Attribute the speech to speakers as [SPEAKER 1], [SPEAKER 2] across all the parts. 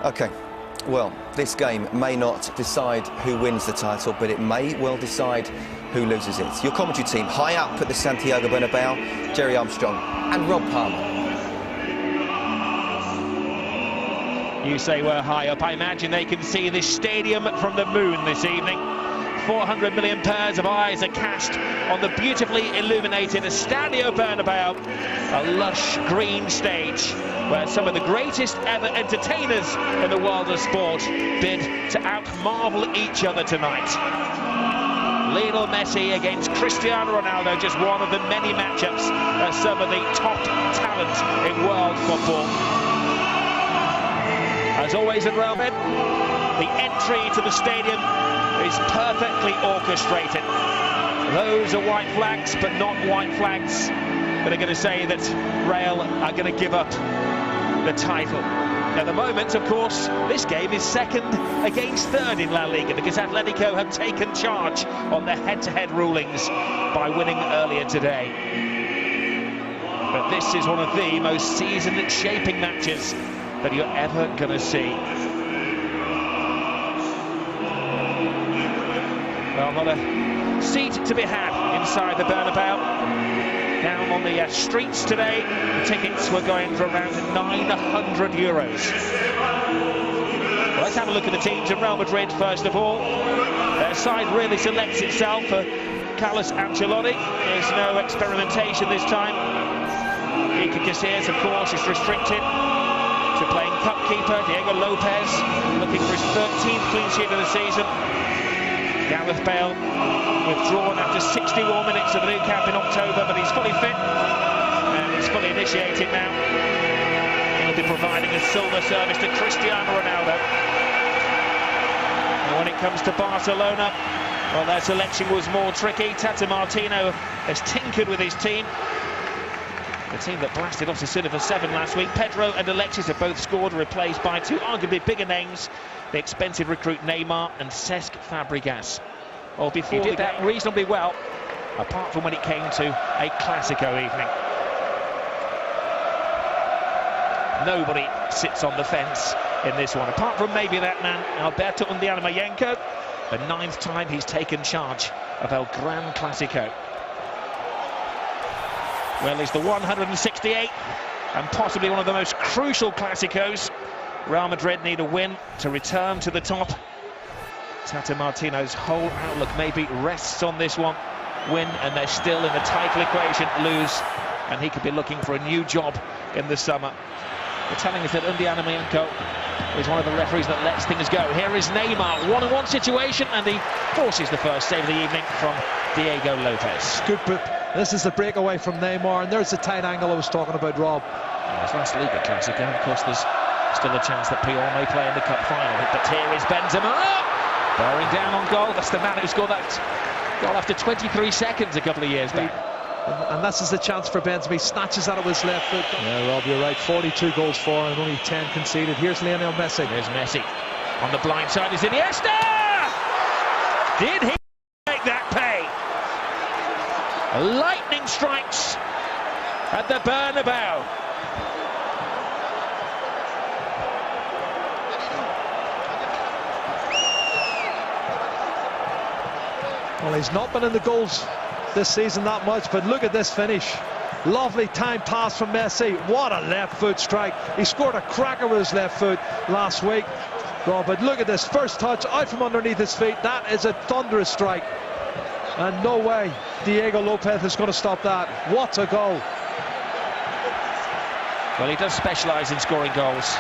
[SPEAKER 1] OK, well, this game may not decide who wins the title, but it may well decide who loses it. Your commentary team high up at the Santiago Bernabeu, Jerry Armstrong and Rob Palmer.
[SPEAKER 2] You say we're high up. I imagine they can see this stadium from the moon this evening. 400 million pairs of eyes are cast on the beautifully illuminated Estadio Bernabeu, a lush green stage where some of the greatest ever entertainers in the world of sport bid to out-marvel each other tonight. Lionel Messi against Cristiano Ronaldo, just one of the many matchups of some of the top talent in world football. As always at Real Madrid, the entry to the stadium is perfectly orchestrated. Those are white flags, but not white flags that are going to say that Real are going to give up the title. At the moment, of course, this game is second against third in La Liga because Atletico have taken charge on their head-to-head rulings by winning earlier today. But this is one of the most season-shaping matches that you're ever going to see. Well, not a seat to be had inside the Bernabeu. Down on the streets today, the tickets were going for around €900. Well, let's have a look at the teams in Real Madrid first of all. Their side really selects itself for Carlos Ancelotti. There's no experimentation this time. Iker Casillas, of course, is restricted to playing cup keeper. Diego Lopez looking for his 13th clean sheet of the season. Gareth Bale withdrawn after 61 minutes of the new camp in October, but he's fully fit and he's fully initiating now. He'll be providing a silver service to Cristiano Ronaldo. And when it comes to Barcelona, well, their selection was more tricky. Tata Martino has tinkered with his team. The team that blasted Osasuna for 7 last week. Pedro and Alexis have both scored, replaced by two arguably bigger names, the expensive recruit Neymar and Cesc Fabregas. Well, before he did that reasonably well, apart from when it came to a Clasico evening. Nobody sits on the fence in this one, apart from maybe that man, Alberto Undiana-Mayenko, the 9th time he's taken charge of El Gran Clasico. Well, it's the 168th and possibly one of the most crucial Clásicos. Real Madrid need a win to return to the top. Tata Martino's whole outlook maybe rests on this one. Win and they're still in the title equation. Lose and he could be looking for a new job in the summer. They're telling us that Undiana-Mayenko is one of the referees that lets things go. Here is Neymar, one-on-one situation, and he forces the first save of the evening from Diego Lopez.
[SPEAKER 3] Good, but this is the breakaway from Neymar, and there's the tight angle I was talking about, Rob.
[SPEAKER 2] His last Liga Clasico, of course, there's still a chance that Puyol may play in the cup final. But here is Benzema, bearing down on goal. That's the man who scored that goal after 23 seconds a couple of years back.
[SPEAKER 3] And this is the chance for Benzema. He snatches out of his left foot. Yeah, Rob, you're right. 42 goals for and only 10 conceded. Here's Lionel Messi.
[SPEAKER 2] Here's Messi. On the blind side is Iniesta! Did he make that pay? Lightning strikes at the Bernabeu.
[SPEAKER 3] Well, he's not been in the goals this season that much, but look at this finish. Lovely time pass from Messi. What a left foot strike. He scored a cracker with his left foot last week. Oh, but look at this first touch out from underneath his feet. That is a thunderous strike. And no way Diego Lopez is going to stop that. What a goal.
[SPEAKER 2] Well, he does specialise in scoring goals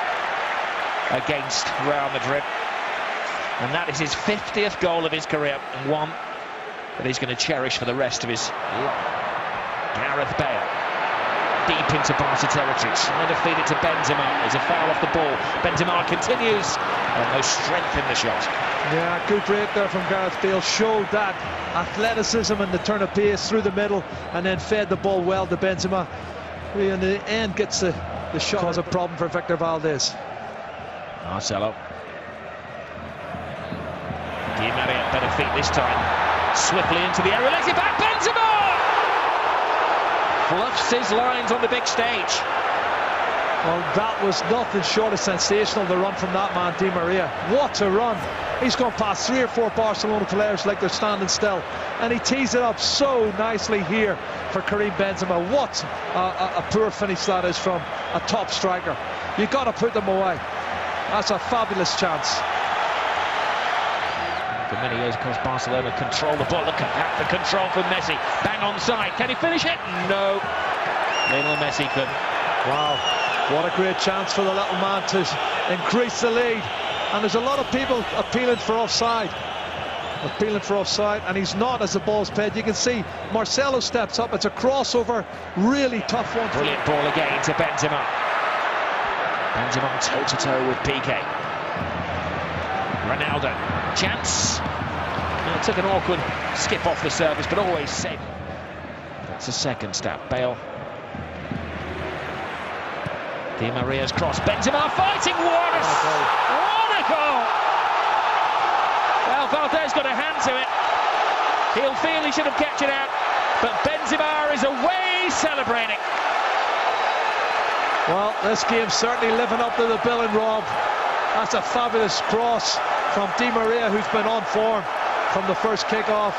[SPEAKER 2] against Real Madrid. And that is his 50th goal of his career, and one that he's going to cherish for the rest of his life. Gareth Bale, deep into Barca territory, trying to feed it to Benzema. There's a foul off the ball. Benzema continues, and no strength in the shot.
[SPEAKER 3] Yeah, good break there from Gareth Bale. Showed that athleticism and the turn of pace through the middle, and then fed the ball well to Benzema. Who in the end gets the shot. Cause a problem for Victor Valdez.
[SPEAKER 2] Marcelo. Di Maria, better feet this time. Swiftly into the area, lets it back, Benzema! Fluffs his lines on the big stage.
[SPEAKER 3] Well, that was nothing short of sensational, the run from that man, Di Maria. What a run. He's gone past 3 or 4 Barcelona players like they're standing still. And he tees it up so nicely here for Karim Benzema. What a poor finish that is from a top striker. You've got to put them away. That's a fabulous chance.
[SPEAKER 2] For many years, of course, Barcelona control the ball. Look at the control from Messi. Bang on side. Can he finish it? No. Lionel Messi could.
[SPEAKER 3] Wow. What a great chance for the little man to increase the lead. And there's a lot of people appealing for offside. And he's not as the ball's played. You can see Marcelo steps up. It's a crossover. Really tough one.
[SPEAKER 2] Brilliant ball again to Benzema. Benzema toe-to-toe with Piqué. Ronaldo. Chance. It took an awkward skip off the service, but always safe. That's a second step. Bale. Di Maria's cross. Benzema fighting. What a goal! Well, Valdez got a hand to it. He'll feel he should have kept it out, but Benzema is away celebrating.
[SPEAKER 3] Well, this game's certainly living up to the billing, Rob. That's a fabulous cross from Di Maria, who's been on form from the first kick-off.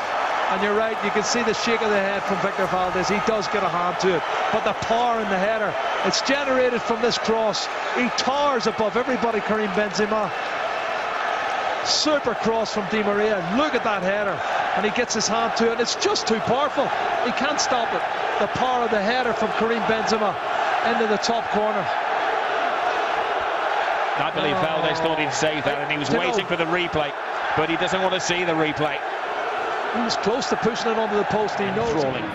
[SPEAKER 3] And you're right, you can see the shake of the head from Victor Valdez. He does get a hand to it. But the power in the header, it's generated from this cross. He towers above everybody, Karim Benzema. Super cross from Di Maria. Look at that header. And he gets his hand to it. It's just too powerful. He can't stop it. The power of the header from Karim Benzema into the top corner.
[SPEAKER 2] I believe Valdez thought he'd save that, and he was waiting for the replay. But he doesn't want to see the replay.
[SPEAKER 3] He was close to pushing it onto the post. He knows.
[SPEAKER 2] Crawling.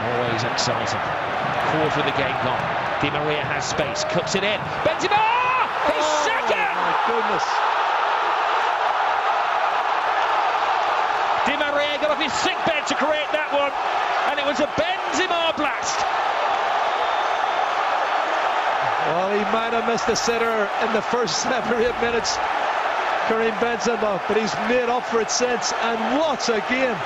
[SPEAKER 2] Always exciting. Quarter of the game gone. Di Maria has space. Cuts it in. Benzema! He's second!
[SPEAKER 3] My goodness.
[SPEAKER 2] Di Maria got off his sick bed to create that one. And it was a Benzema blast.
[SPEAKER 3] Well, he might have missed the sitter in the first 7 or 8 minutes, Karim Benzema, but he's made up for it since. And what a game.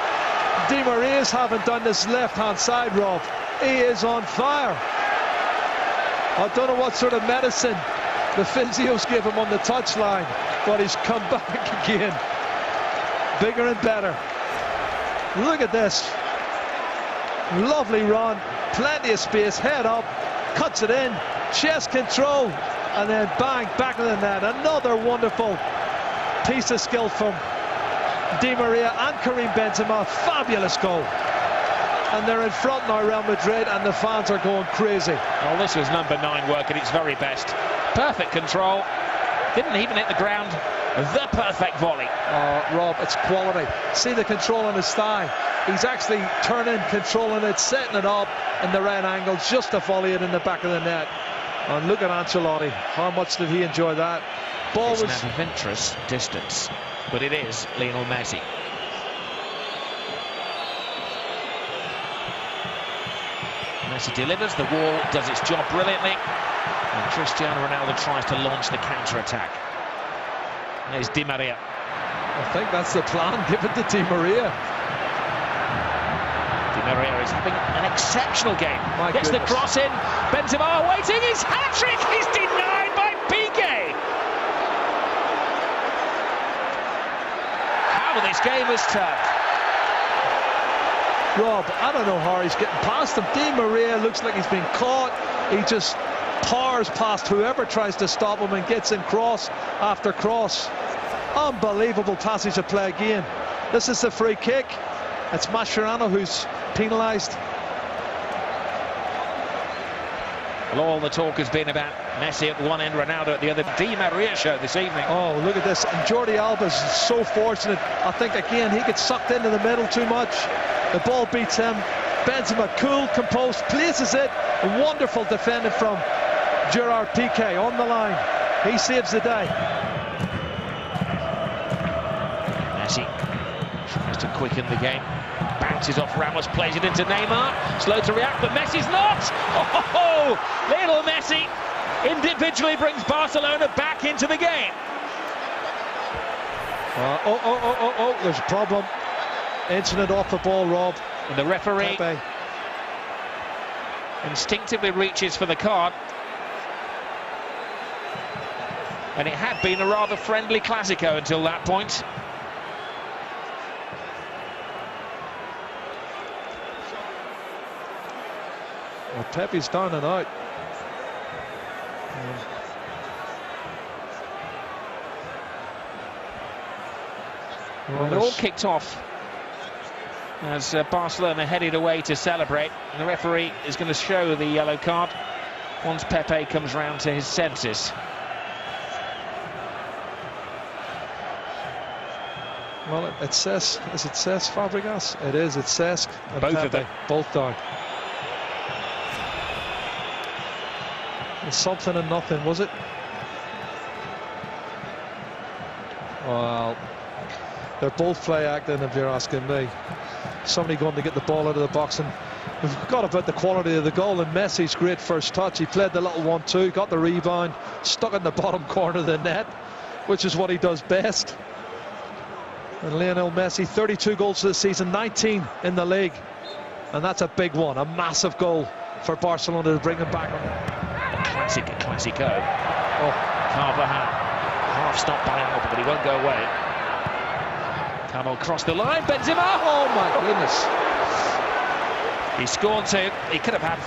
[SPEAKER 3] Di Maria's haven't done this left-hand side, Rob. He is on fire. I don't know what sort of medicine the physios give him on the touchline, but he's come back again. Bigger and better. Look at this. Lovely run. Plenty of space. Head up. Cuts it in. Chest control. And then bang, back of the net. Another wonderful piece of skill from Di Maria and Karim Benzema. Fabulous goal. And they're in front now, Real Madrid, and the fans are going crazy.
[SPEAKER 2] Well, this was number 9 work at its very best. Perfect control. Didn't even hit the ground. The perfect volley.
[SPEAKER 3] Rob, it's quality. See the control on his thigh. He's actually turning, controlling it, setting it up in the right angle just to volley it in the back of the net. And look at Ancelotti. How much did he enjoy that? Ball
[SPEAKER 2] it's
[SPEAKER 3] was
[SPEAKER 2] an adventurous distance, but it is Lionel Messi. Messi delivers, the wall does its job brilliantly, and Cristiano Ronaldo tries to launch the counter-attack. There's Di Maria.
[SPEAKER 3] I think that's the plan given to Di Maria.
[SPEAKER 2] Di Maria is having an exceptional game. Gets
[SPEAKER 3] goodness.
[SPEAKER 2] the cross in. Benzema waiting. His hat-trick is denied by Piqué. How this game has turned.
[SPEAKER 3] Rob, I don't know how he's getting past him. Di Maria looks like he's been caught. He just powers past whoever tries to stop him and gets in cross after cross. Unbelievable passage of play again. This is the free kick. It's Mascherano who's penalised.
[SPEAKER 2] Well, all the talk has been about Messi at one end, Ronaldo at the other. Di Maria show this evening.
[SPEAKER 3] Oh, look at this. And Jordi Alba's so fortunate. I think, again, he gets sucked into the middle too much. The ball beats him. Benzema, cool, composed, places it. A wonderful defending from Gerard Piqué on the line. He saves the day.
[SPEAKER 2] Messi tries to quicken the game. Bounces off Ramos, plays it into Neymar. Slow to react, but Messi's not. Oh, Lionel Messi individually brings Barcelona back into the game.
[SPEAKER 3] There's a problem. Incident off the ball, Rob.
[SPEAKER 2] And the referee instinctively reaches for the card. And it had been a rather friendly Clasico until that point.
[SPEAKER 3] Well, Pepe's down and out.
[SPEAKER 2] Well, it all kicked off as Barcelona headed away to celebrate. And the referee is going to show the yellow card once Pepe comes round to his senses.
[SPEAKER 3] Well, it says, is it Cesc Fabregas? It is, it's Cesc and
[SPEAKER 2] Both
[SPEAKER 3] Pepe,
[SPEAKER 2] of them.
[SPEAKER 3] both down. It's something and nothing, was it? Well, they're both play acting, if you're asking me. Somebody going to get the ball out of the box, and we've forgot about the quality of the goal. And Messi's great first touch. He played the little 1-2, got the rebound, stuck in the bottom corner of the net, which is what he does best. And Lionel Messi, 32 goals this season, 19 in the league, and that's a big one, a massive goal for Barcelona to bring him back on.
[SPEAKER 2] Classico. Oh, Carvajal, half stopped by Alba, but he won't go away. Camel crossed the line, Benzema!
[SPEAKER 3] Oh my goodness.
[SPEAKER 2] He scored 2, he could have had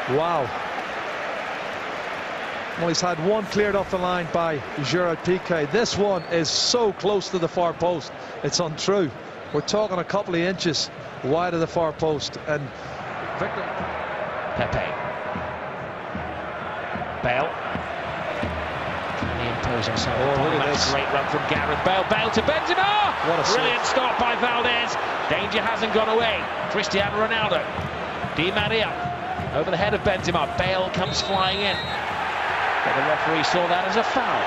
[SPEAKER 2] 5.
[SPEAKER 3] Wow. Well, he's had one cleared off the line by Gerard Piqué. This one is so close to the far post, it's untrue. We're talking a couple of inches wide of the far post. And Victor
[SPEAKER 2] Pepe. Bale. Can he impose himself?
[SPEAKER 3] Oh, look at this.
[SPEAKER 2] Great run from Gareth Bale. Bale to Benzema!
[SPEAKER 3] What a
[SPEAKER 2] brilliant
[SPEAKER 3] save.
[SPEAKER 2] stop by Valdez. Danger hasn't gone away. Cristiano Ronaldo. Di Maria. Over the head of Benzema. Bale comes flying in. But the referee saw that as a foul.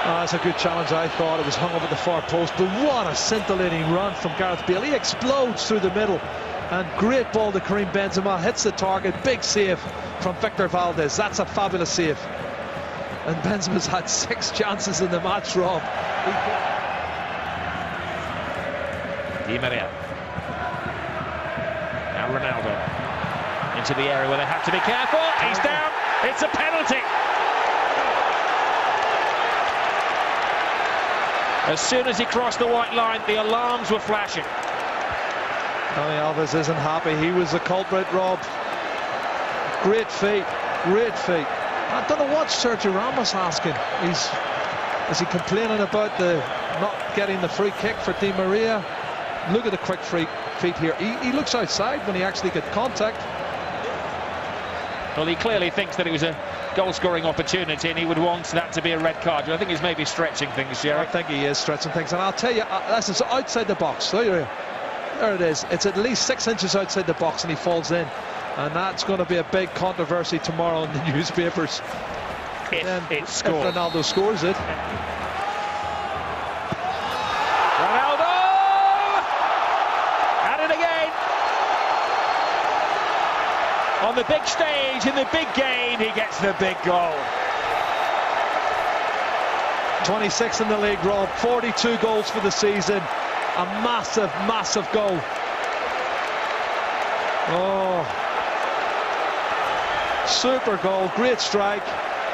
[SPEAKER 3] That's a good challenge, I thought. It was hung up at the far post, but what a scintillating run from Gareth Bale. He explodes through the middle, and great ball to Karim Benzema, hits the target. Big save from Victor Valdez. That's a fabulous save. And Benzema's had 6 chances in the match, Rob.
[SPEAKER 2] Di Maria. Now Ronaldo into the area where they have to be careful. He's down. It's a penalty. As soon as he crossed the white line, the alarms were flashing.
[SPEAKER 3] Dani Alves isn't happy. He was the culprit, Rob. Great feat, great feat. I don't know what Sergio Ramos asking. Is he complaining about the not getting the free kick for Di Maria? Look at the quick feet here. He looks outside when he actually got contact.
[SPEAKER 2] Well, he clearly thinks that it was a goal-scoring opportunity, and he would want that to be a red card. I think he's maybe stretching things, Jerry.
[SPEAKER 3] I think he is stretching things, and I'll tell you, that's outside the box. There it is. It's at least 6 inches outside the box, and he falls in. And that's going to be a big controversy tomorrow in the newspapers.
[SPEAKER 2] If it's scored.
[SPEAKER 3] If Ronaldo scores it.
[SPEAKER 2] Ronaldo! At it again! On the big stage, in the big game, he gets the big goal.
[SPEAKER 3] 26 in the league, Rob. 42 goals for the season. A massive, massive goal. Oh. Super goal, great strike.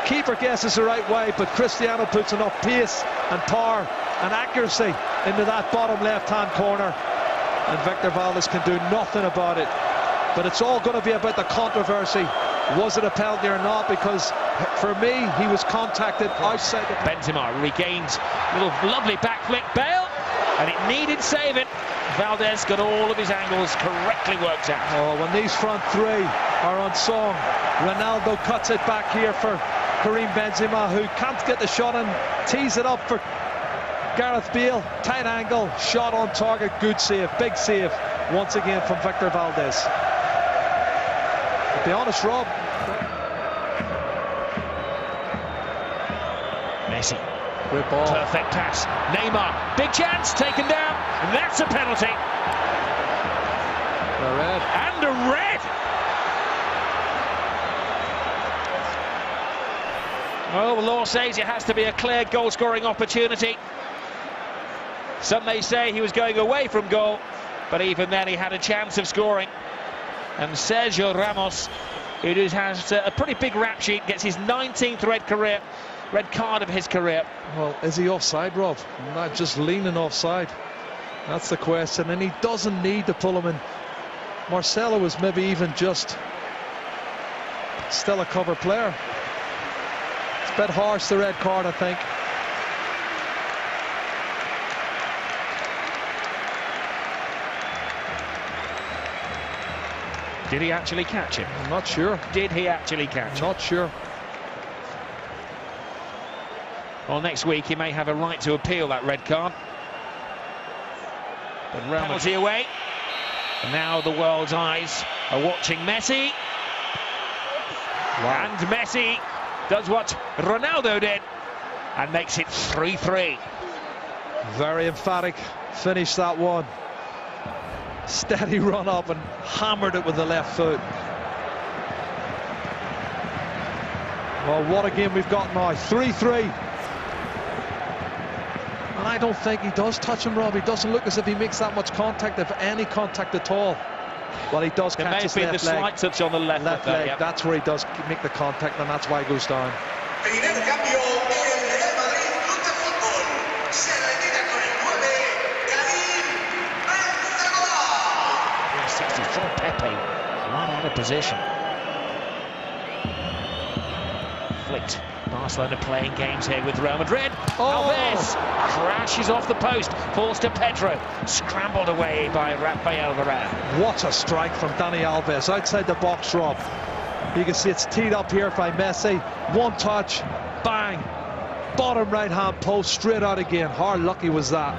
[SPEAKER 3] Keeper guesses the right way, but Cristiano puts enough pace and power and accuracy into that bottom left-hand corner, and Victor Valdez can do nothing about it. But it's all going to be about the controversy. Was it a penalty or not? Because for me, he was contacted outside the...
[SPEAKER 2] Benzema regains a little lovely back flick. Bale, and it needed saving. Valdez got all of his angles correctly worked out.
[SPEAKER 3] Oh, when these front three are on song, Ronaldo cuts it back here for Karim Benzema, who can't get the shot and tees it up for Gareth Bale. Tight angle, shot on target, good save, big save once again from Victor Valdez. To be honest, Rob.
[SPEAKER 2] Messi.
[SPEAKER 3] Great ball.
[SPEAKER 2] Perfect pass. Neymar, big chance, taken down. That's a penalty.
[SPEAKER 3] A red.
[SPEAKER 2] And a red. Well, the law says it has to be a clear goal-scoring opportunity. Some may say he was going away from goal, but even then he had a chance of scoring. And Sergio Ramos, who has a pretty big rap sheet, gets his 19th red career red card of his career.
[SPEAKER 3] Well, is he offside, Rob? Not just leaning offside. That's the question, and he doesn't need to pull him in. Marcelo was maybe even just still a cover player. It's a bit harsh, the red card, I think.
[SPEAKER 2] Did he actually catch him?
[SPEAKER 3] I'm not sure.
[SPEAKER 2] Did he actually catch him?
[SPEAKER 3] Not sure.
[SPEAKER 2] Well, next week he may have a right to appeal that red card. But penalty away. And now the world's eyes are watching Messi.
[SPEAKER 3] Wow.
[SPEAKER 2] And Messi does what Ronaldo did and makes it 3-3.
[SPEAKER 3] Very emphatic finish, that one. Steady run up and hammered it with the left foot. Well, what a game we've got now. 3-3. And I don't think he does touch him, Rob. He doesn't look as if he makes that much contact, if any contact at all. Well, he does catch his left leg. There may have been the
[SPEAKER 2] slight touch on the left leg.
[SPEAKER 3] Yep. That's where he does make the contact, and that's why he goes down.
[SPEAKER 2] 64 Pepe, right out of position. Flicked. Barcelona playing games here with Real Madrid. Alves crashes off the post, falls to Pedro, scrambled away by Rafael Varane.
[SPEAKER 3] What a strike from Dani Alves outside the box, Rob. You can see it's teed up here by Messi. One touch, bang, bottom right hand post, straight out again. How lucky was that?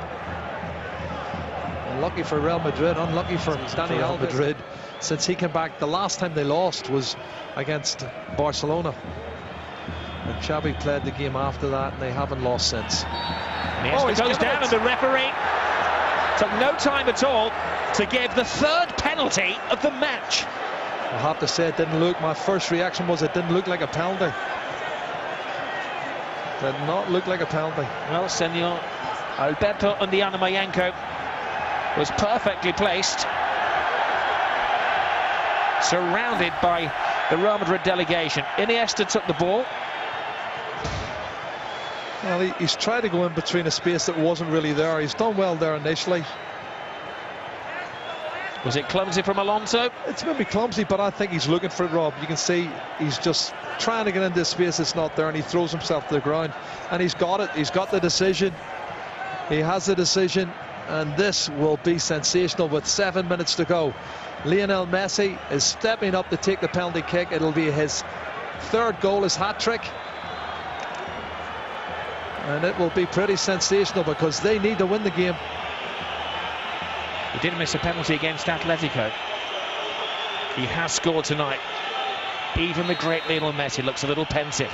[SPEAKER 3] Lucky for Real Madrid, unlucky for Dani Alves. Madrid, since he came back. The last time they lost was against Barcelona. And Xavi played the game after that, and they haven't lost since.
[SPEAKER 2] He goes down, and the referee took no time at all to give the third penalty of the match.
[SPEAKER 3] I have to say, it didn't look, my first reaction was it didn't look like a penalty. Did not look like a penalty.
[SPEAKER 2] Well, Senor Alberto Undiana-Mayenko was perfectly placed, surrounded by the Real Madrid delegation. Iniesta took the ball.
[SPEAKER 3] Well, he's tried to go in between a space that wasn't really there. He's done well there initially.
[SPEAKER 2] Was it clumsy from Alonso?
[SPEAKER 3] It's maybe clumsy, but I think he's looking for it, Rob. You can see he's just trying to get into space that's not there, and he throws himself to the ground. And he's got it. He's got the decision. He has the decision, and this will be sensational with 7 minutes to go. Lionel Messi is stepping up to take the penalty kick. It'll be his third goal, his hat-trick. And it will be pretty sensational because they need to win the game.
[SPEAKER 2] He didn't miss a penalty against Atletico. He has scored tonight. Even the great Lionel Messi looks a little pensive.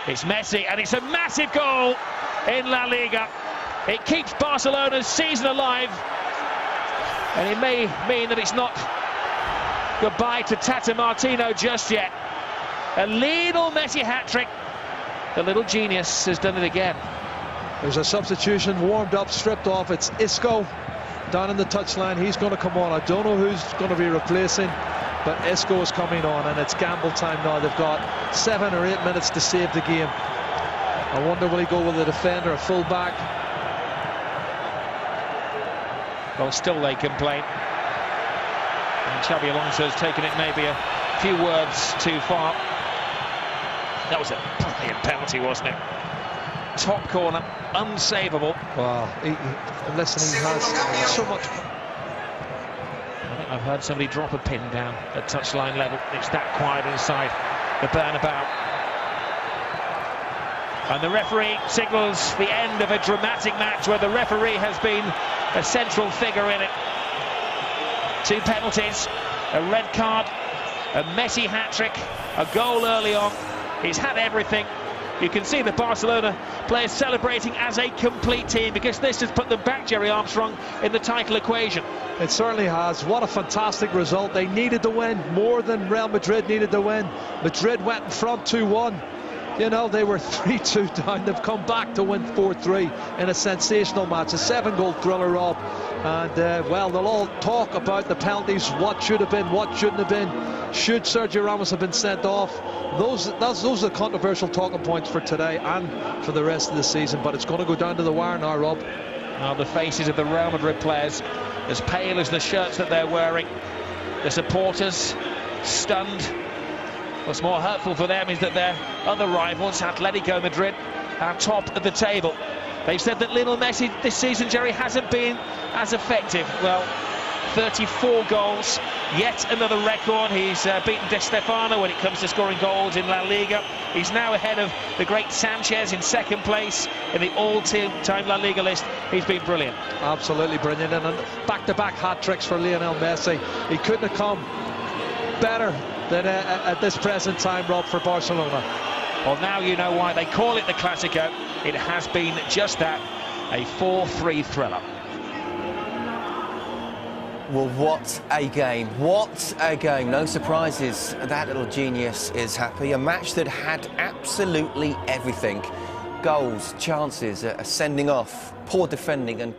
[SPEAKER 2] It's Messi, and it's a massive goal in La Liga. It keeps Barcelona's season alive. And it may mean that it's not goodbye to Tata Martino just yet. A Lionel Messi hat-trick. The little genius has done it again.
[SPEAKER 3] There's a substitution, warmed up, stripped off. It's Isco down in the touchline. He's going to come on. I don't know who's going to be replacing, but Isco is coming on, and it's gamble time now. They've got 7 or 8 minutes to save the game. I wonder, will he go with a defender, a full-back?
[SPEAKER 2] Well, still they complain. And Xabi Alonso has taken it maybe a few words too far. That was a brilliant penalty, wasn't it? Top corner, unsavable.
[SPEAKER 3] Wow, listen, he has so much.
[SPEAKER 2] I think I've heard somebody drop a pin down at touchline level. It's that quiet inside the Bernabeu. And the referee signals the end of a dramatic match where the referee has been a central figure in it. 2 penalties, a red card, a Messi hat-trick, a goal early on. He's had everything. You can see the Barcelona players celebrating as a complete team because this has put them back, Jerry Armstrong, in the title equation.
[SPEAKER 3] It certainly has. What a fantastic result. They needed to win more than Real Madrid needed to win. Madrid went in front 2-1. You know, they were 3-2 down. They've come back to win 4-3 in a sensational match. A 7-goal thriller, Rob. And, well, they'll all talk about the penalties, what should have been, what shouldn't have been. Should Sergio Ramos have been sent off? Those are the controversial talking points for today and for the rest of the season. But it's going to go down to the wire now, Rob.
[SPEAKER 2] Now the faces of the Real Madrid players, as pale as the shirts that they're wearing. The supporters stunned. What's more hurtful for them is that their other rivals, Atletico Madrid, are top of the table. They've said that Lionel Messi this season, Jerry, hasn't been as effective. Well, 34 goals, yet another record. He's beaten Di Stefano when it comes to scoring goals in La Liga. He's now ahead of the great Sanchez in second place in the all-time La Liga list. He's been brilliant.
[SPEAKER 3] Absolutely brilliant, and back-to-back hat-tricks for Lionel Messi. He couldn't have come better than at this present time, Rob, for Barcelona.
[SPEAKER 2] Well, now you know why they call it the Clasico. It has been just that, a 4-3 thriller.
[SPEAKER 1] Well, what a game. What a game. No surprises. That little genius is happy. A match that had absolutely everything. Goals, chances, a sending off, poor defending and...